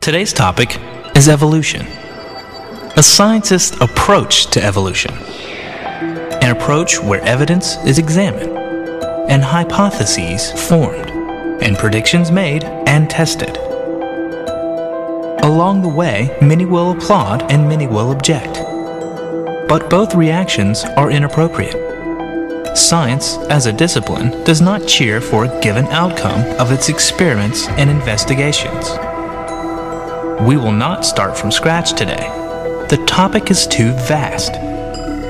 Today's topic is evolution. A scientist's approach to evolution. An approach where evidence is examined, and hypotheses formed, and predictions made and tested. Along the way, many will applaud and many will object. But both reactions are inappropriate. Science, as a discipline, does not cheer for a given outcome of its experiments and investigations. We will not start from scratch today. The topic is too vast,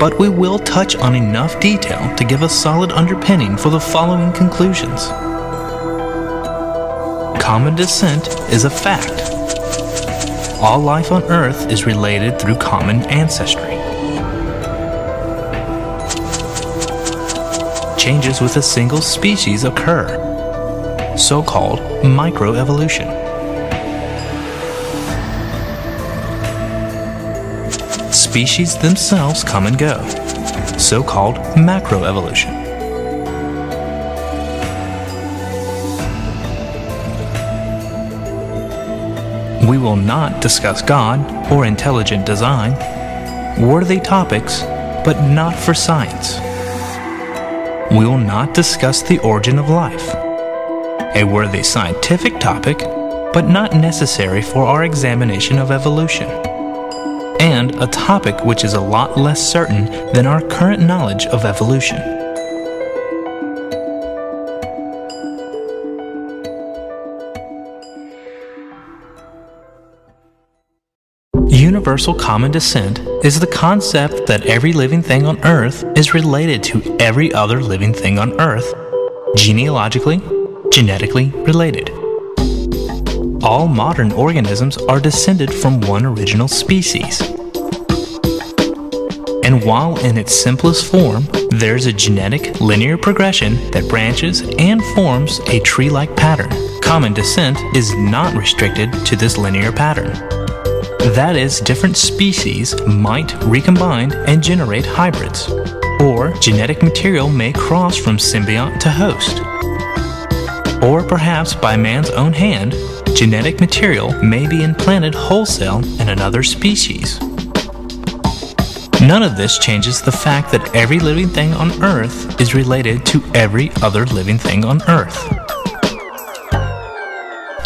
but we will touch on enough detail to give a solid underpinning for the following conclusions. Common descent is a fact. All life on Earth is related through common ancestry. Changes with a single species occur, so-called microevolution. Species themselves come and go, so-called macroevolution. We will not discuss God or intelligent design, worthy topics, but not for science. We will not discuss the origin of life, a worthy scientific topic, but not necessary for our examination of evolution, and a topic which is a lot less certain than our current knowledge of evolution. Universal common descent is the concept that every living thing on Earth is related to every other living thing on Earth, genealogically, genetically related. All modern organisms are descended from one original species. And while in its simplest form, there's a genetic linear progression that branches and forms a tree-like pattern, common descent is not restricted to this linear pattern. That is, different species might recombine and generate hybrids, or genetic material may cross from symbiont to host. Or perhaps by man's own hand, genetic material may be implanted wholesale in another species. None of this changes the fact that every living thing on Earth is related to every other living thing on Earth.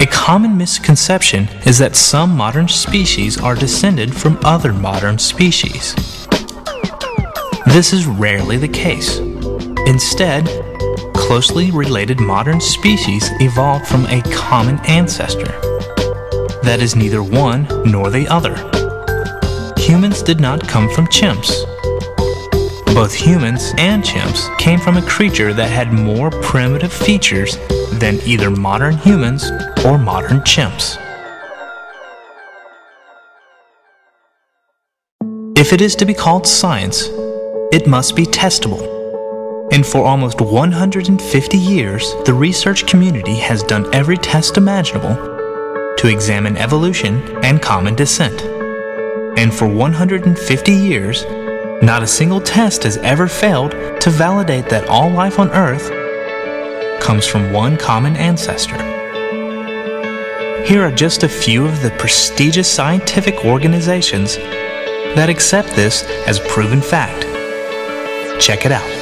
A common misconception is that some modern species are descended from other modern species. This is rarely the case. Instead, closely related modern species evolved from a common ancestor. That is neither one nor the other. Humans did not come from chimps. Both humans and chimps came from a creature that had more primitive features than either modern humans or modern chimps. If it is to be called science, it must be testable. And for almost 150 years, the research community has done every test imaginable to examine evolution and common descent. And for 150 years, not a single test has ever failed to validate that all life on Earth comes from one common ancestor. Here are just a few of the prestigious scientific organizations that accept this as proven fact. Check it out.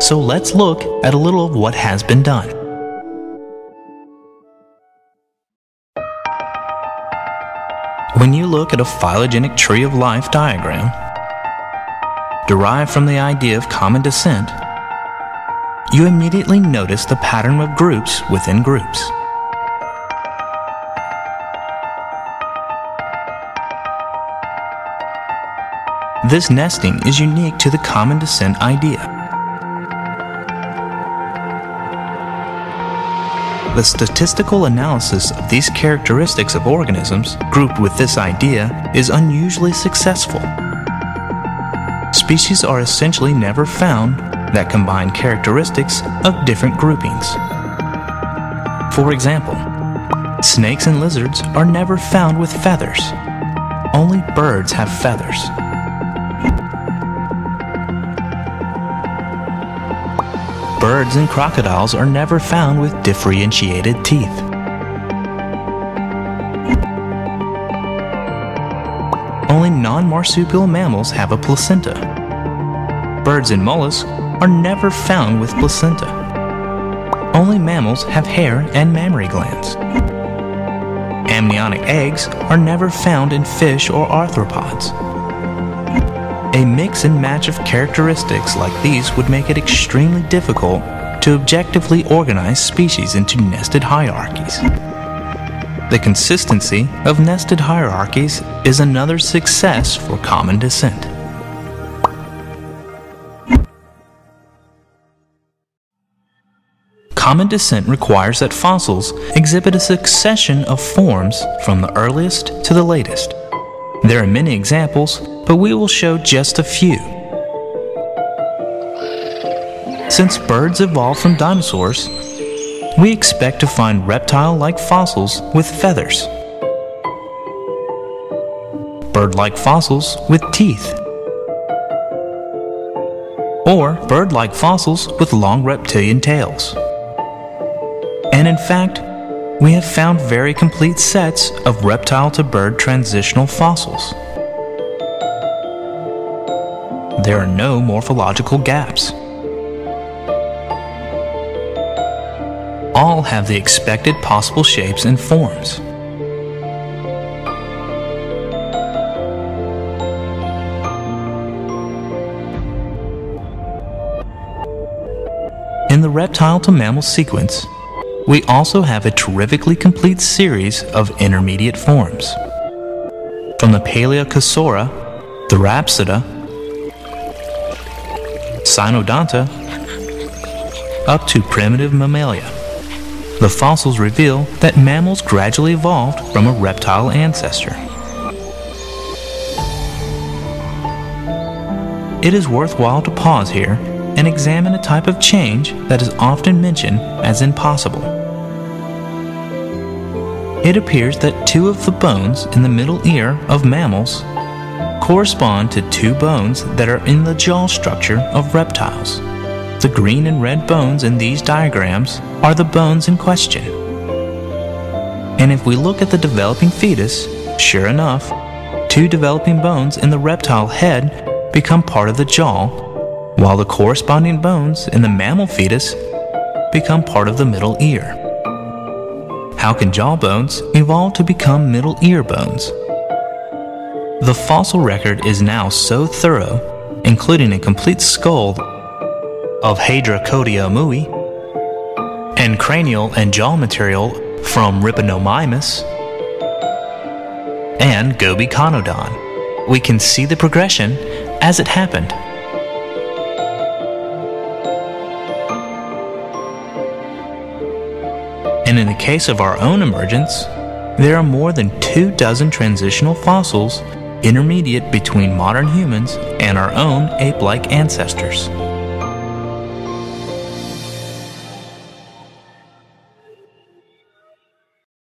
So let's look at a little of what has been done. When you look at a phylogenetic tree of life diagram, derived from the idea of common descent, you immediately notice the pattern of groups within groups. This nesting is unique to the common descent idea. The statistical analysis of these characteristics of organisms grouped with this idea is unusually successful. Species are essentially never found that combine characteristics of different groupings. For example, snakes and lizards are never found with feathers. Only birds have feathers. Birds and crocodiles are never found with differentiated teeth. Only non-marsupial mammals have a placenta. Birds and mollusks are never found with placenta. Only mammals have hair and mammary glands. Amniotic eggs are never found in fish or arthropods. A mix and match of characteristics like these would make it extremely difficult to objectively organize species into nested hierarchies. The consistency of nested hierarchies is another success for common descent. Common descent requires that fossils exhibit a succession of forms from the earliest to the latest. There are many examples, but we will show just a few. Since birds evolved from dinosaurs, we expect to find reptile-like fossils with feathers, bird-like fossils with teeth, or bird-like fossils with long reptilian tails. And in fact, we have found very complete sets of reptile-to-bird transitional fossils. There are no morphological gaps. All have the expected possible shapes and forms. In the reptile-to-mammal sequence, we also have a terrifically complete series of intermediate forms. From the Paleocosaura, the Rhapsida, Cynodonta, up to primitive mammalia, the fossils reveal that mammals gradually evolved from a reptile ancestor. It is worthwhile to pause here and examine a type of change that is often mentioned as impossible. It appears that two of the bones in the middle ear of mammals correspond to two bones that are in the jaw structure of reptiles. The green and red bones in these diagrams are the bones in question. And if we look at the developing fetus, sure enough, two developing bones in the reptile head become part of the jaw, while the corresponding bones in the mammal fetus become part of the middle ear. How can jaw bones evolve to become middle ear bones? The fossil record is now so thorough, including a complete skull of Hydracodia mui and cranial and jaw material from Rhipinomymus and Gobiconodon. We can see the progression as it happened. And in the case of our own emergence, there are more than 24 transitional fossils intermediate between modern humans and our own ape-like ancestors.